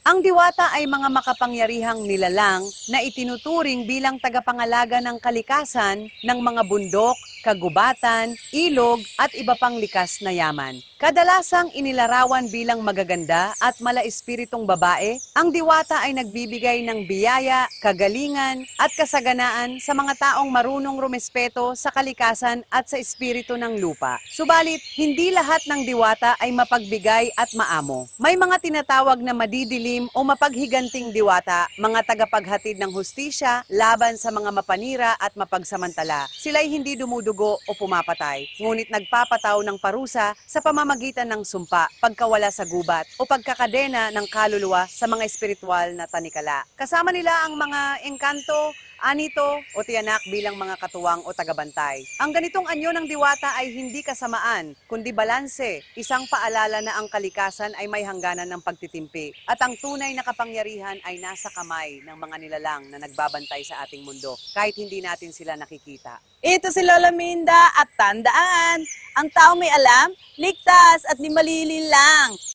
Ang diwata ay mga makapangyarihang nilalang na itinuturing bilang tagapangalaga ng kalikasan ng mga bundok, kagubatan, ilog at iba pang likas na yaman. Kadalasang inilarawan bilang magaganda at mala-espiritong babae, ang diwata ay nagbibigay ng biyaya, kagalingan at kasaganaan sa mga taong marunong rumespeto sa kalikasan at sa espiritu ng lupa. Subalit, hindi lahat ng diwata ay mapagbigay at maamo. May mga tinatawag na madidilim o mapaghiganting diwata, mga tagapaghatid ng hustisya laban sa mga mapanira at mapagsamantala. Sila'y hindi dumudugo o pumapatay, ngunit nagpapataw ng parusa sa pamamagitan ng sumpa, pagkawala sa gubat o pagkakadena ng kaluluwa sa mga espiritual na tanikala. Kasama nila ang mga engkanto, anito o tiyanak bilang mga katuwang o tagabantay. Ang ganitong anyo ng diwata ay hindi kasamaan, kundi balanse, isang paalala na ang kalikasan ay may hangganan ng pagtitimpi at ang tunay na kapangyarihan ay nasa kamay ng mga nilalang na nagbabantay sa ating mundo kahit hindi natin sila nakikita. Ito si Lola Minda at tandaan, ang tao may alam, ligtas at di malililang.